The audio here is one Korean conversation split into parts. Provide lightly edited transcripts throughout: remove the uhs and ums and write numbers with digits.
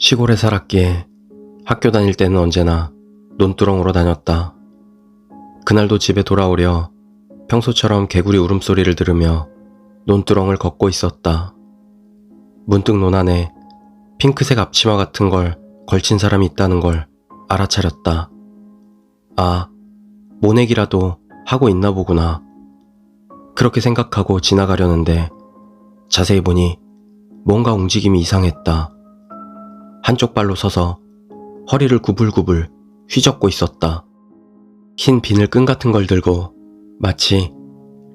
시골에 살았기에 학교 다닐 때는 언제나 논두렁으로 다녔다. 그날도 집에 돌아오려 평소처럼 개구리 울음소리를 들으며 논두렁을 걷고 있었다. 문득 논 안에 핑크색 앞치마 같은 걸 걸친 사람이 있다는 걸 알아차렸다. 아, 모내기라도 하고 있나 보구나. 그렇게 생각하고 지나가려는데 자세히 보니 뭔가 움직임이 이상했다. 한쪽 발로 서서 허리를 구불구불 휘젓고 있었다. 흰 비늘 끈 같은 걸 들고 마치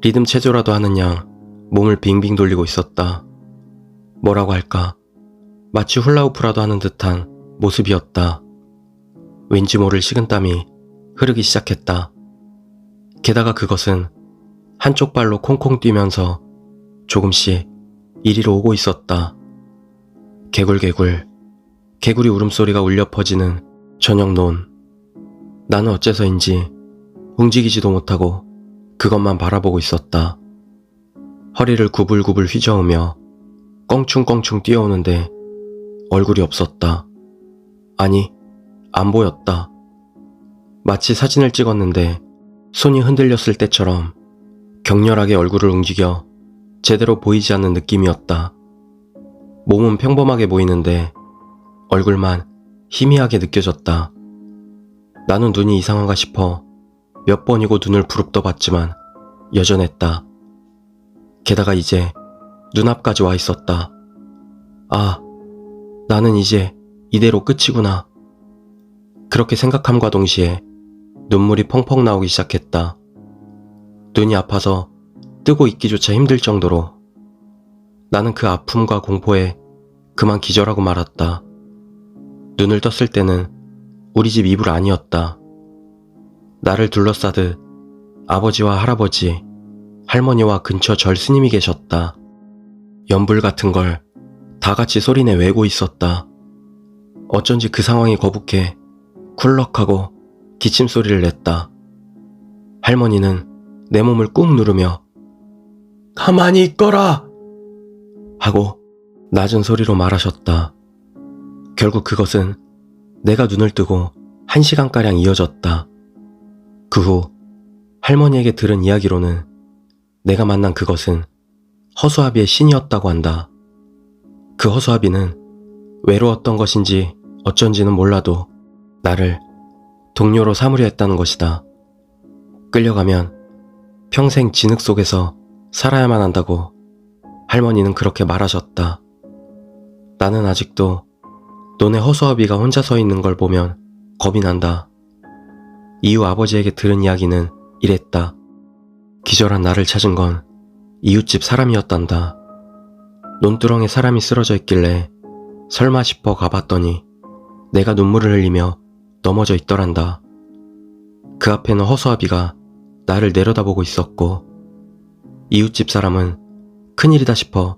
리듬 체조라도 하는 양 몸을 빙빙 돌리고 있었다. 뭐라고 할까? 마치 훌라후프라도 하는 듯한 모습이었다. 왠지 모를 식은땀이 흐르기 시작했다. 게다가 그것은 한쪽 발로 콩콩 뛰면서 조금씩 이리로 오고 있었다. 개굴개굴 개구리 울음소리가 울려 퍼지는 저녁 논. 나는 어째서인지 움직이지도 못하고 그것만 바라보고 있었다. 허리를 구불구불 휘저으며 껑충껑충 뛰어오는데 얼굴이 없었다. 아니, 안 보였다. 마치 사진을 찍었는데 손이 흔들렸을 때처럼 격렬하게 얼굴을 움직여 제대로 보이지 않는 느낌이었다. 몸은 평범하게 보이는데 얼굴만 희미하게 느껴졌다. 나는 눈이 이상한가 싶어 몇 번이고 눈을 부릅떠 봤지만 여전했다. 게다가 이제 눈앞까지 와 있었다. 아, 나는 이제 이대로 끝이구나. 그렇게 생각함과 동시에 눈물이 펑펑 나오기 시작했다. 눈이 아파서 뜨고 있기조차 힘들 정도로. 나는 그 아픔과 공포에 그만 기절하고 말았다. 눈을 떴을 때는 우리 집 이불 아니었다. 나를 둘러싸듯 아버지와 할아버지, 할머니와 근처 절 스님이 계셨다. 연불 같은 걸 다 같이 소리내 외고 있었다. 어쩐지 그 상황이 거북해 쿨럭하고 기침 소리를 냈다. 할머니는 내 몸을 꾹 누르며 가만히 있거라! 하고 낮은 소리로 말하셨다. 결국 그것은 내가 눈을 뜨고 1시간가량 이어졌다. 그 후 할머니에게 들은 이야기로는 내가 만난 그것은 허수아비의 신이었다고 한다. 그 허수아비는 외로웠던 것인지 어쩐지는 몰라도 나를 동료로 삼으려 했다는 것이다. 끌려가면 평생 진흙 속에서 살아야만 한다고 할머니는 그렇게 말하셨다. 나는 아직도 논에 허수아비가 혼자 서 있는 걸 보면 겁이 난다. 이후 아버지에게 들은 이야기는 이랬다. 기절한 나를 찾은 건 이웃집 사람이었단다. 논두렁에 사람이 쓰러져 있길래 설마 싶어 가봤더니 내가 눈물을 흘리며 넘어져 있더란다. 그 앞에는 허수아비가 나를 내려다보고 있었고 이웃집 사람은 큰일이다 싶어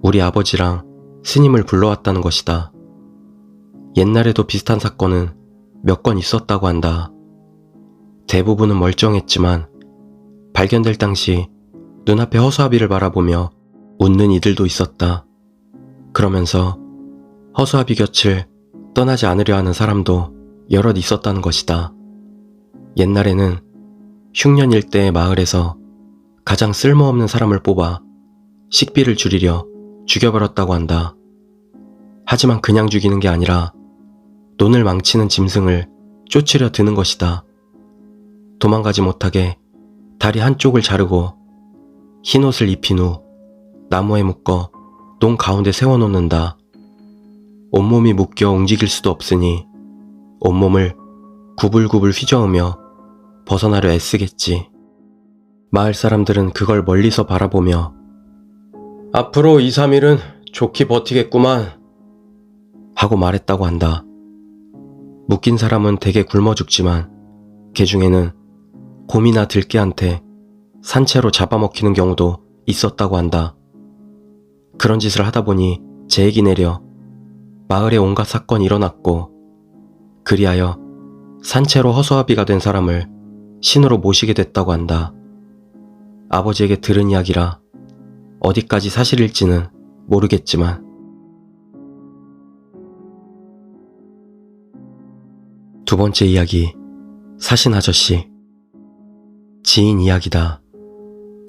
우리 아버지랑 스님을 불러왔다는 것이다. 옛날에도 비슷한 사건은 몇 건 있었다고 한다. 대부분은 멀쩡했지만 발견될 당시 눈앞에 허수아비를 바라보며 웃는 이들도 있었다. 그러면서 허수아비 곁을 떠나지 않으려 하는 사람도 여럿 있었다는 것이다. 옛날에는 흉년 일대의 마을에서 가장 쓸모없는 사람을 뽑아 식비를 줄이려 죽여버렸다고 한다. 하지만 그냥 죽이는 게 아니라 논을 망치는 짐승을 쫓으려 드는 것이다. 도망가지 못하게 다리 한쪽을 자르고 흰옷을 입힌 후 나무에 묶어 논 가운데 세워놓는다. 온몸이 묶여 움직일 수도 없으니 온몸을 구불구불 휘저으며 벗어나려 애쓰겠지. 마을 사람들은 그걸 멀리서 바라보며 앞으로 2, 3일은 좋게 버티겠구만 하고 말했다고 한다. 묶인 사람은 대개 굶어 죽지만 개 중에는 곰이나 들개한테 산채로 잡아먹히는 경우도 있었다고 한다. 그런 짓을 하다 보니 제액이 내려 마을에 온갖 사건이 일어났고 그리하여 산채로 허수아비가 된 사람을 신으로 모시게 됐다고 한다. 아버지에게 들은 이야기라 어디까지 사실일지는 모르겠지만 두 번째 이야기, 사신 아저씨. 지인 이야기다.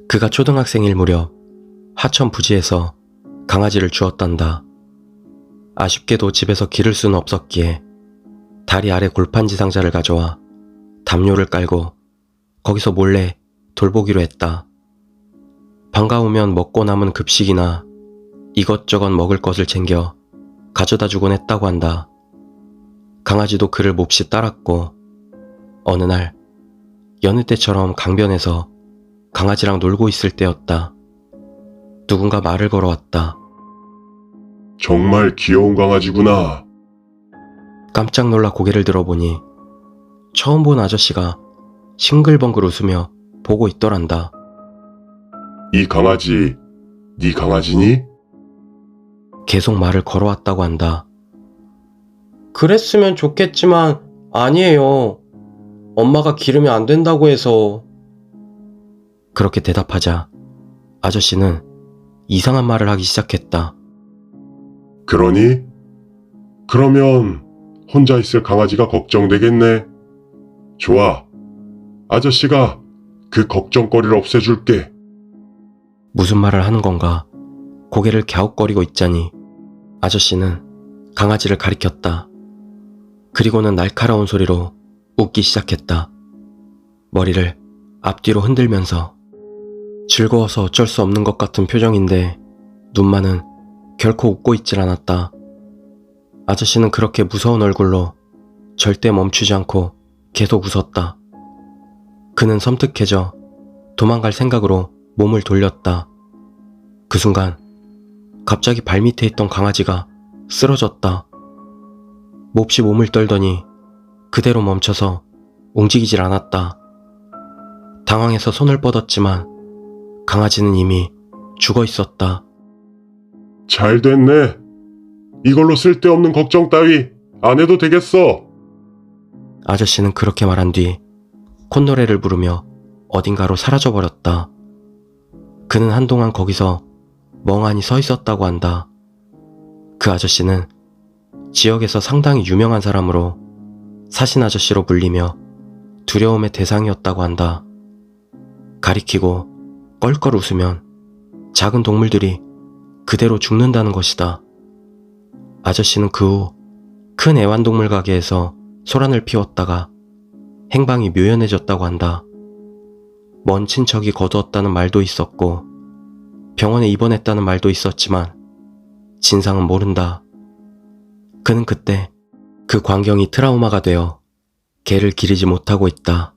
그가 초등학생일 무렵 하천 부지에서 강아지를 주었단다. 아쉽게도 집에서 기를 수는 없었기에 다리 아래 골판지 상자를 가져와 담요를 깔고 거기서 몰래 돌보기로 했다. 반가우면 먹고 남은 급식이나 이것저것 먹을 것을 챙겨 가져다 주곤 했다고 한다. 강아지도 그를 몹시 따랐고 어느 날 여느 때처럼 강변에서 강아지랑 놀고 있을 때였다. 누군가 말을 걸어왔다. 정말 귀여운 강아지구나. 깜짝 놀라 고개를 들어보니 처음 본 아저씨가 싱글벙글 웃으며 보고 있더란다. 이 강아지, 네 강아지니? 계속 말을 걸어왔다고 한다. 그랬으면 좋겠지만 아니에요. 엄마가 기르면 안 된다고 해서. 그렇게 대답하자 아저씨는 이상한 말을 하기 시작했다. 그러니? 그러면 혼자 있을 강아지가 걱정되겠네. 좋아. 아저씨가 그 걱정거리를 없애줄게. 무슨 말을 하는 건가 고개를 갸웃거리고 있자니 아저씨는 강아지를 가리켰다. 그리고는 날카로운 소리로 웃기 시작했다. 머리를 앞뒤로 흔들면서. 즐거워서 어쩔 수 없는 것 같은 표정인데 눈만은 결코 웃고 있질 않았다. 아저씨는 그렇게 무서운 얼굴로 절대 멈추지 않고 계속 웃었다. 그는 섬뜩해져 도망갈 생각으로 몸을 돌렸다. 그 순간 갑자기 발밑에 있던 강아지가 쓰러졌다. 몹시 몸을 떨더니 그대로 멈춰서 움직이질 않았다. 당황해서 손을 뻗었지만 강아지는 이미 죽어 있었다. 잘 됐네. 이걸로 쓸데없는 걱정 따위 안 해도 되겠어. 아저씨는 그렇게 말한 뒤 콧노래를 부르며 어딘가로 사라져버렸다. 그는 한동안 거기서 멍하니 서 있었다고 한다. 그 아저씨는 지역에서 상당히 유명한 사람으로 사신 아저씨로 불리며 두려움의 대상이었다고 한다. 가리키고 껄껄 웃으면 작은 동물들이 그대로 죽는다는 것이다. 아저씨는 그 후 큰 애완동물 가게에서 소란을 피웠다가 행방이 묘연해졌다고 한다. 먼 친척이 거두었다는 말도 있었고 병원에 입원했다는 말도 있었지만 진상은 모른다. 그는 그때 그 광경이 트라우마가 되어 개를 기르지 못하고 있다.